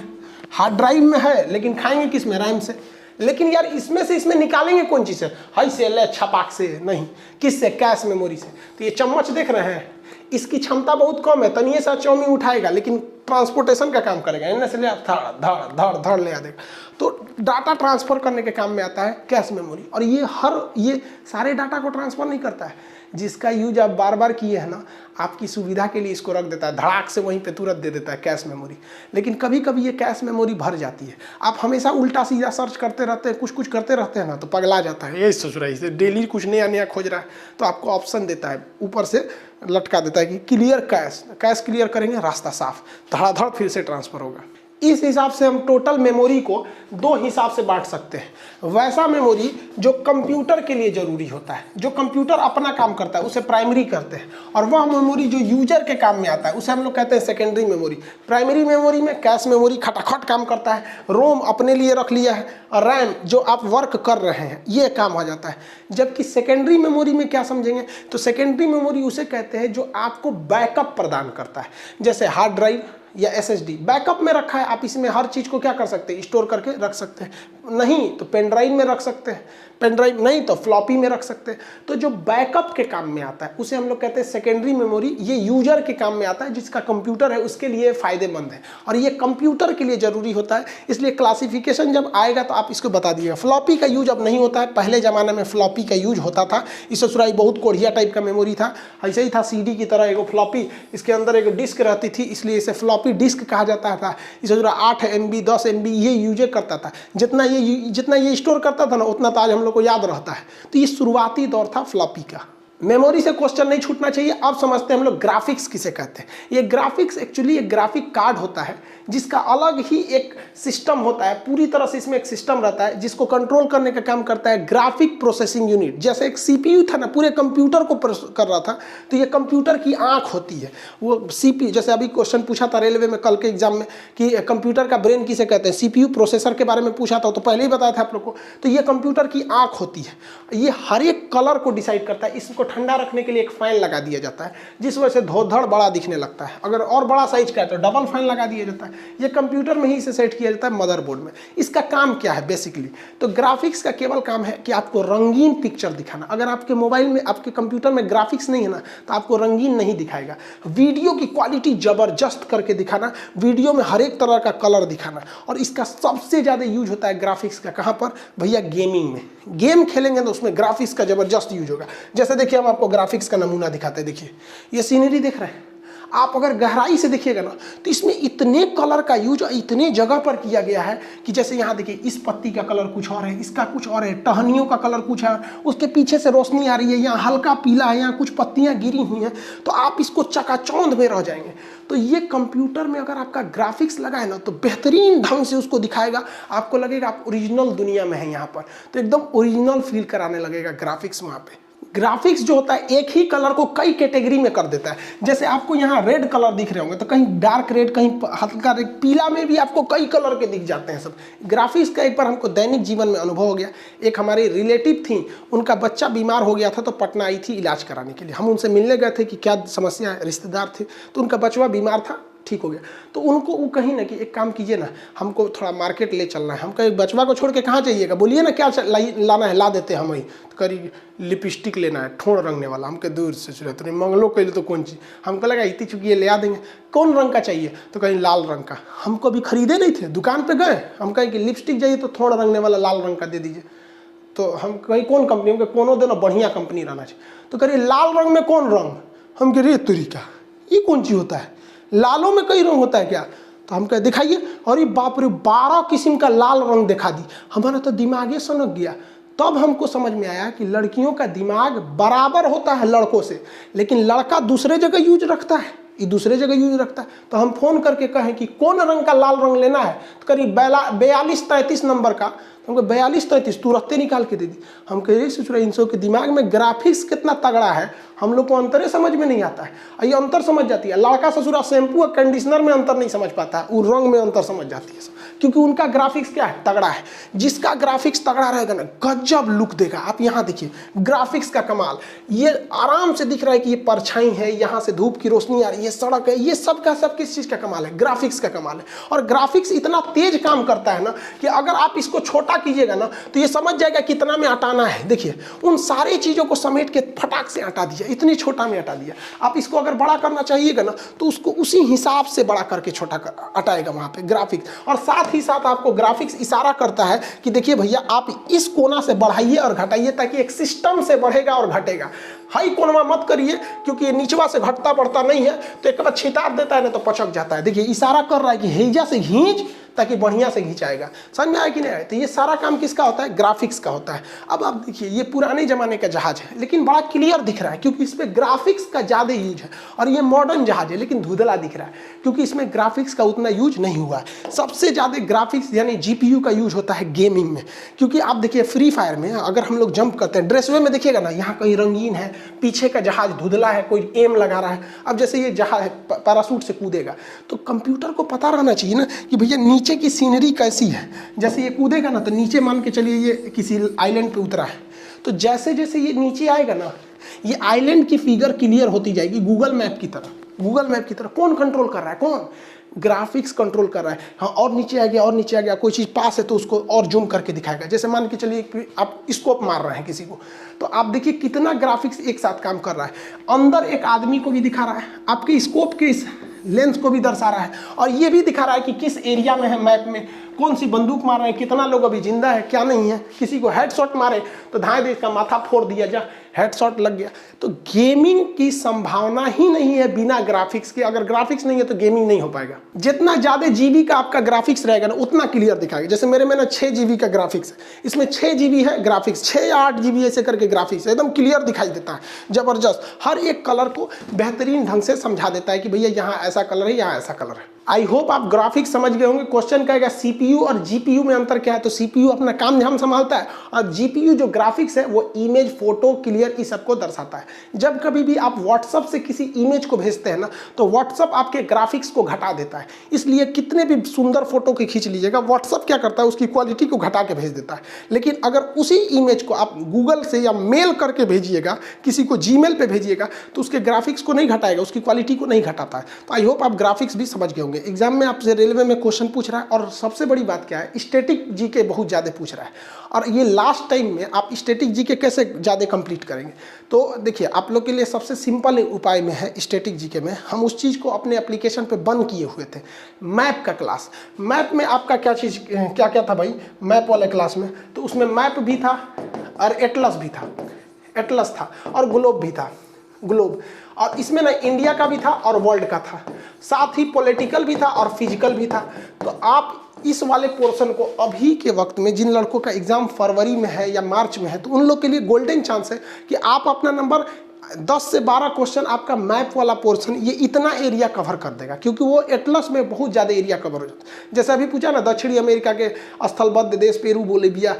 हार्ड ड्राइव में है लेकिन खाएंगे किस में, रैम से। लेकिन यार इसमें से इसमें निकालेंगे कौन चीज़ से, हाई से ले छपाक से नहीं, किससे, कैश मेमोरी से। तो ये चम्मच देख रहे हैं, इसकी क्षमता बहुत कम है, तनिए सा चाउमीन उठाएगा लेकिन ट्रांसपोर्टेशन का काम करेगा, इनमें से ले आप धड़ धड़ धड़ ले आ देगा। तो डाटा ट्रांसफर करने के काम में आता है कैश मेमोरी। और ये सारे डाटा को ट्रांसफर नहीं करता है, जिसका यूज आप बार बार किए हैं ना, आपकी सुविधा के लिए इसको रख देता है, धड़ाक से वहीं पे तुरंत दे देता है कैश मेमोरी। लेकिन कभी कभी ये कैश मेमोरी भर जाती है, आप हमेशा उल्टा सीधा सर्च करते रहते हैं, कुछ करते रहते हैं ना, तो पगला जाता है, ये सोच रहा है डेली कुछ नया नया खोज रहा है। तो आपको ऑप्शन देता है, ऊपर से लटका देता है कि क्लियर कैश क्लियर करेंगे, रास्ता साफ, धड़ाधड़ फिर से ट्रांसफर होगा। इस हिसाब से हम टोटल मेमोरी को दो हिसाब से बांट सकते हैं। वैसा मेमोरी जो कंप्यूटर के लिए जरूरी होता है, जो कंप्यूटर अपना काम करता है, उसे प्राइमरी कहते हैं। और वह मेमोरी जो यूजर के काम में आता है, उसे हम लोग कहते हैं सेकेंडरी मेमोरी। प्राइमरी मेमोरी में कैश मेमोरी खटाखट काम करता है, रोम अपने लिए रख लिया है, और रैम जो आप वर्क कर रहे हैं ये काम हो जाता है। जबकि सेकेंडरी मेमोरी में क्या समझेंगे, तो सेकेंडरी मेमोरी उसे कहते हैं जो आपको बैकअप प्रदान करता है। जैसे हार्ड ड्राइव या SSD बैकअप में रखा है, आप इसमें हर चीज़ को क्या कर सकते हैं, स्टोर करके रख सकते हैं। नहीं तो पेन ड्राइव में रख सकते हैं, पेन ड्राइव नहीं तो फ्लॉपी में रख सकते हैं। तो जो बैकअप के काम में आता है उसे हम लोग कहते हैं सेकेंडरी मेमोरी। ये यूजर के काम में आता है, जिसका कंप्यूटर है उसके लिए फ़ायदेमंद है, और ये कंप्यूटर के लिए ज़रूरी होता है। इसलिए क्लासिफिकेशन जब आएगा तो आप इसको बता दीजिएगा। फ्लॉपी का यूज अब नहीं होता है, पहले ज़माने में फ्लॉपी का यूज होता था। इस ससुराई बहुत कोढ़िया टाइप का मेमोरी था, ऐसे ही था CD की तरह एगो फ्लॉपी, इसके अंदर एक डिस्क रहती थी, इसलिए इसे फ्लॉपी डिस्क कहा जाता था। इस 8 MB 10 MB ये यूज करता था। जितना ये स्टोर करता था ना, उतना तो आज हम लोग को याद रहता है। तो ये शुरुआती दौर था फ्लॉपी का। मेमोरी से क्वेश्चन नहीं छूटना चाहिए। अब समझते हैं हम लोग ग्राफिक्स किसे कहते हैं। ये ग्राफिक्स एक्चुअली एक ग्राफिक कार्ड होता है, जिसका अलग ही एक सिस्टम होता है, पूरी तरह से इसमें एक सिस्टम रहता है जिसको कंट्रोल करने का काम करता है ग्राफिक प्रोसेसिंग यूनिट। जैसे एक CPU था ना, पूरे कंप्यूटर को कर रहा था, तो ये कंप्यूटर की आंख होती है। वो CPU, जैसे अभी क्वेश्चन पूछा था रेलवे में कल के एग्जाम में कि कंप्यूटर का ब्रेन किसे कहते हैं, CPU प्रोसेसर के बारे में पूछा था, तो पहले ही बताया था आप लोग को। तो ये कंप्यूटर की आंख होती है, ये हर एक कलर को डिसाइड करता है। इसको ठंडा रखने के लिए एक फैन लगा दिया जाता है, जिस वजह से धोधड़ बड़ा दिखने लगता है। अगर और बड़ा साइज का है तो डबल फैन लगा दिया जाता है। ये कंप्यूटर में ही इसे सेट किया जाता है, मदरबोर्ड में। इसका काम क्या है बेसिकली, तो ग्राफिक्स का केवल काम है कि आपको रंगीन पिक्चर दिखाना। अगर आपके मोबाइल में, आपके कंप्यूटर में ग्राफिक्स नहीं है ना, तो आपको रंगीन नहीं दिखाएगा। वीडियो की क्वालिटी जबरदस्त करके दिखाना, वीडियो में हर एक तरह का कलर दिखाना। और इसका सबसे ज़्यादा यूज होता है ग्राफिक्स का, कहाँ पर भैया, गेमिंग में। गेम खेलेंगे तो उसमें ग्राफिक्स का जबरदस्त यूज होगा। जैसे देखिए, हम आपको ग्राफिक्स का नमूना दिखाते हैं। देखिए ये सीनरी देख रहे हैं आप, अगर गहराई से देखिएगा ना, तो इसमें इतने कलर का यूज इतने जगह पर किया गया है कि जैसे यहाँ देखिए, इस पत्ती का कलर कुछ और है, इसका कुछ और है, टहनियों का कलर कुछ है, उसके पीछे से रोशनी आ रही है, यहाँ हल्का पीला है, यहाँ कुछ पत्तियाँ गिरी हुई हैं, तो आप इसको चकाचौंध में रह जाएंगे। तो ये कंप्यूटर में अगर आपका ग्राफिक्स लगा है ना, तो बेहतरीन ढंग से उसको दिखाएगा। आपको लगेगा आप ओरिजिनल दुनिया में हैं यहाँ पर, तो एकदम ओरिजिनल फील कराने लगेगा ग्राफिक्स वहाँ पे। ग्राफिक्स जो होता है एक ही कलर को कई कैटेगरी में कर देता है। जैसे आपको यहाँ रेड कलर दिख रहे होंगे, तो कहीं डार्क रेड, कहीं हल्का रेड, पीला में भी आपको कई कलर के दिख जाते हैं सब। ग्राफिक्स का एक बार हमको दैनिक जीवन में अनुभव हो गया। एक हमारी रिलेटिव थी, उनका बच्चा बीमार हो गया था, तो पटना आई थी इलाज कराने के लिए। हम उनसे मिलने गए थे कि क्या समस्या है, रिश्तेदार थे, तो उनका बचवा बीमार था, ठीक हो गया। तो उनको वो कहीं ना कि एक काम कीजिए ना, हमको थोड़ा मार्केट ले चलना है। हम कहीं बचवा को छोड़ के कहाँ जाइएगा, बोलिए ना क्या लाना है, ला देते हैं हम वहीं। तो करी लिपस्टिक लेना है, ठोड़ रंगने वाला। हमके दूर से चुरे तो नहीं मंगलो कैले तो कौन चीज़, हमको लगा इतनी चुकी ये ले आ देंगे। कौन रंग का चाहिए, तो कहीं लाल रंग का। हमको अभी खरीदे नहीं थे, दुकान पर गए, हम कहें कि लिपस्टिक चाहिए तो ठोड़ रंगने वाला लाल रंग का दे दीजिए। तो हम कहीं कौन कंपनी, हमको कोनो देना बढ़िया कंपनी रहना चाहिए। तो करिए लाल रंग में कौन रंग, हम कह रही तरीका ये कौन चीज़ होता है, लालों में कई रंग होता है क्या। तो हम कह दिखाइए, अरे बाप रे 12 किस्म का लाल रंग दिखा दी। हमारा तो दिमागे सनक गया। तब हमको समझ में आया कि लड़कियों का दिमाग बराबर होता है लड़कों से, लेकिन लड़का दूसरे जगह यूज रखता है, ये दूसरे जगह यूज रखता है। तो हम फोन करके कहें कि कौन रंग का लाल रंग लेना है, तो करीब 42-33 नंबर का, हमको 42-33 तुरंत निकाल के दे दी। हम कह रहे सोच रहे इन सब के दिमाग में ग्राफिक्स कितना तगड़ा है, हम लोग को अंतरे समझ में नहीं आता है। ये अंतर समझ जाती है। लड़का ससुरा शैम्पू और कंडीशनर में अंतर नहीं समझ पाता है, वो रंग में अंतर समझ जाती है। क्योंकि उनका ग्राफिक्स क्या है, तगड़ा है। जिसका ग्राफिक्स तगड़ा रहेगा ना, गजब लुक देगा। आप यहाँ देखिए ग्राफिक्स का कमाल, ये आराम से दिख रहा है कि ये परछाई है, यहाँ से धूप की रोशनी आ रही है, सड़क है, ये सब का सब किस चीज़ का कमाल है, ग्राफिक्स का कमाल है। और ग्राफिक्स इतना तेज काम करता है ना कि अगर आप इसको छोटा कीजिएगा ना तो ये समझ जाएगा कितना में हटाना है। देखिए उन सारी चीज़ों को समेट के फटाक से हटा दिया, इतनी छोटा में हटा दिया। आप इसको अगर बड़ा करना चाहिएगा ना तो उसको उसी हिसाब से बड़ा करके छोटा हटाएगा वहाँ पे ग्राफिक्स। और साथ ही साथ आपको ग्राफिक्स इशारा करता है कि देखिए भैया आप इस कोना से बढ़ाइए और घटाइए, ताकि एक सिस्टम से बढ़ेगा और घटेगा। हाई कोनवा मत करिए, क्योंकि ये नीचवा से घटता बढ़ता नहीं है तो एक बार छितार देता है ना तो पचक जाता है। देखिए इशारा कर रहा है कि हेजा से खींच ताकि बढ़िया से खींचाएगा। समझ में आया कि नहीं आया? तो ये सारा काम किसका होता है, ग्राफिक्स का होता है। अब आप देखिए ये पुराने जमाने का जहाज है लेकिन बड़ा क्लियर दिख रहा है क्योंकि इस पर ग्राफिक्स का ज़्यादा यूज है। और ये मॉडर्न जहाज है लेकिन धुंधला दिख रहा है क्योंकि इसमें ग्राफिक्स का उतना यूज नहीं हुआ है। सबसे ज़्यादा ग्राफिक्स यानी GPU का यूज होता है गेमिंग में, क्योंकि आप देखिए फ्री फायर में अगर हम लोग जंप करते हैं, ड्रेसवे में देखिएगा ना, यहाँ कहीं रंगीन है, पीछे का जहाज धुंधला है, कोई एम लगा रहा है। अब जैसे ये जहाज पैराशूट से कूदेगा तो कंप्यूटर को पता रहना चाहिए ना कि भैया नीचे की सीनरी कैसी है। जैसे ये कूदेगा ना तो नीचे मान के चलिए ये किसी आइलैंड पे उतरा है, तो जैसे जैसे ये नीचे आएगा ना ये आइलैंड की फिगर क्लियर होती जाएगी गूगल मैप की तरह। गूगल मैप की तरह कौन कंट्रोल कर रहा है, कौन, ग्राफिक्स कंट्रोल कर रहा है। हाँ और नीचे आ गया और नीचे आ गया, कोई चीज़ पास है तो उसको और जूम करके दिखाएगा। जैसे मान के चलिए आप स्कोप मार रहे हैं किसी को, तो आप देखिए कितना ग्राफिक्स एक साथ काम कर रहा है। अंदर एक आदमी को भी दिखा रहा है, आपके स्कोप के इस लेंस को भी दर्शा रहा है, और ये भी दिखा रहा है कि किस एरिया में है मैप में, कौन सी बंदूक मार रहे हैं, कितना लोग अभी जिंदा है क्या नहीं है। किसी को हेडशॉट मारे तो धाए दे इसका माथा फोड़ दिया, जा हेडशॉट लग गया। तो गेमिंग की संभावना ही नहीं है बिना ग्राफिक्स के। अगर ग्राफिक्स नहीं है तो गेमिंग नहीं हो पाएगा। जितना ज़्यादा GB का आपका ग्राफिक्स रहेगा ना उतना क्लियर दिखाएगा। जैसे मेरे में ना 6 GB का ग्राफिक्स है, इसमें 6 GB है ग्राफिक्स, 6 या 8 GB ऐसे करके ग्राफिक्स एकदम क्लियर दिखाई देता है, जबरदस्त। हर एक कलर को बेहतरीन ढंग से समझा देता है कि भैया यहाँ ऐसा कलर है, यहाँ ऐसा कलर है। आई होप आप ग्राफिक्स समझ गए होंगे। क्वेश्चन कहेगा CPU और GPU में अंतर क्या है, तो CPU अपना काम धाम संभालता है और GPU जो ग्राफिक्स है वो इमेज, फोटो, क्लियर इस सबको दर्शाता है। जब कभी भी आप व्हाट्सअप से किसी इमेज को भेजते हैं ना तो व्हाट्सअप आपके ग्राफिक्स को घटा देता है। इसलिए कितने भी सुंदर फोटो की खींच लीजिएगा, व्हाट्सअप क्या करता है उसकी क्वालिटी को घटा के भेज देता है। लेकिन अगर उसी इमेज को आप गूगल से या मेल करके भेजिएगा, किसी को Gmail पे भेजिएगा, तो उसके ग्राफिक्स को नहीं घटाएगा, उसकी क्वालिटी को नहीं घटाता है। तो आई होप आप ग्राफिक्स भी समझ गए होंगे। एग्जाम में आपसे रेलवे में क्वेश्चन पूछ रहा है, और सबसे बड़ी बात क्या है, स्टैटिक जीके बहुत ज़्यादा पूछ रहा है। और ये लास्ट टाइम में आप स्टैटिक जीके कैसे ज़्यादा कंप्लीट करेंगे, तो देखिए आप लोग के लिए सबसे सिंपल उपाय में है स्टैटिक जीके में। हम उस चीज़ को अपने एप्लीकेशन पे बंद किए हुए थे, मैप का क्लास। मैप में आपका क्या चीज़ क्या क्या था भाई, मैप वाले क्लास में, तो उसमें मैप भी था और एटलस भी था, एटलस था और ग्लोब भी था, ग्लोब। और इसमें ना इंडिया का भी था और वर्ल्ड का था, साथ ही पॉलिटिकल भी था और फिजिकल भी था। तो आप इस वाले पोर्शन को अभी के वक्त में, जिन लड़कों का एग्जाम फरवरी में है या मार्च में है, तो उन लोग के लिए गोल्डन चांस है कि आप अपना नंबर 10 से 12 क्वेश्चन आपका मैप वाला पोर्शन ये इतना एरिया कवर कर देगा, क्योंकि वो एटलस में बहुत ज़्यादा एरिया कवर हो जाता है। जैसे अभी पूछा ना दक्षिणी अमेरिका के स्थलबद्ध देश पेरू, बोलिविया,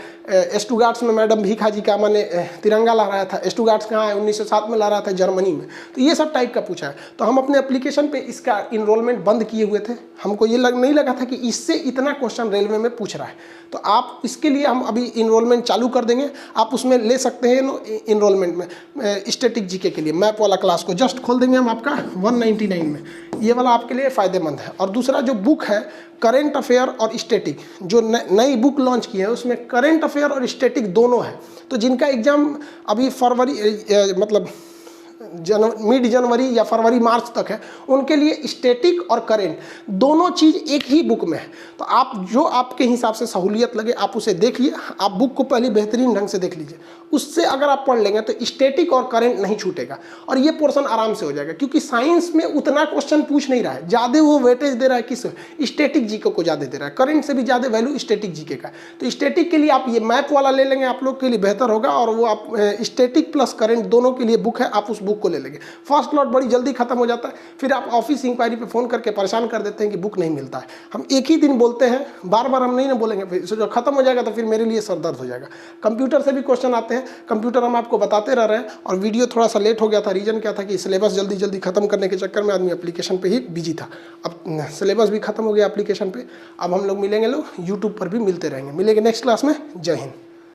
स्टुगार्ट्स में मैडम भीखा जी का मैंने तिरंगा लहराया था, स्टुगार्ट्स कहाँ है, 1907 में लहराया था जर्मनी में। तो ये सब टाइप का पूछा है। तो हम अपने एप्लीकेशन पर इसका इनरोलमेंट बंद किए हुए थे, हमको ये नहीं लगा था कि इससे इतना क्वेश्चन रेलवे में पूछ रहा है। तो आप इसके लिए हम अभी इनरोलमेंट चालू कर देंगे, आप उसमें ले सकते हैं इनरोलमेंट में स्टैटिक जीके के लिए। मैप वाला क्लास को जस्ट खोल देंगे हम आपका 199 में, ये वाला आपके लिए फ़ायदेमंद है। और दूसरा जो बुक है करेंट अफेयर और स्टैटिक, जो नई बुक लॉन्च की है उसमें करेंट अफेयर और स्टैटिक दोनों है। तो जिनका एग्ज़ाम अभी फरवरी मतलब मिड जनवरी या फरवरी मार्च तक है, उनके लिए स्टैटिक और करेंट दोनों चीज़ एक ही बुक में है। तो आप जो आपके हिसाब से सहूलियत लगे आप उसे देखिए। आप बुक को पहले बेहतरीन ढंग से देख लीजिए, उससे अगर आप पढ़ लेंगे तो स्टैटिक और करेंट नहीं छूटेगा और ये पोर्शन आराम से हो जाएगा। क्योंकि साइंस में उतना क्वेश्चन पूछ नहीं रहा है, ज़्यादा वो वेटेज दे रहा है किस स्टैटिक जीके को ज़्यादा दे रहा है, करेंट से भी ज़्यादा वैल्यू स्टैटिक जीके का। तो स्टैटिक के लिए आप ये मैप वाला ले लेंगे, आप लोग के लिए बेहतर होगा। और वो आप स्टैटिक प्लस करेंट दोनों के लिए बुक है, आप उस बुक बुक को ले लेंगे। फर्स्ट लॉट बड़ी जल्दी खत्म हो जाता है, फिर आप ऑफिस इंक्वायरी पे फ़ोन करके परेशान कर देते हैं कि बुक नहीं मिलता है। हम एक ही दिन बोलते हैं, बार बार हम नहीं ना बोलेंगे, फिर जो खत्म हो जाएगा तो फिर मेरे लिए सर दर्द हो जाएगा। कंप्यूटर से भी क्वेश्चन आते हैं, कंप्यूटर हम आपको बताते रह रहे हैं, और वीडियो थोड़ा सा लेट हो गया था। रीज़न क्या था कि सिलेबस जल्दी जल्दी खत्म करने के चक्कर में आदमी एप्लीकेशन पे ही बिजी था। अब सिलेबस भी खत्म हो गया एप्लीकेशन पे। अब हम लोग मिलेंगे, लोग यूट्यूब पर भी मिलते रहेंगे। मिलेंगे नेक्स्ट क्लास में। जय हिंद।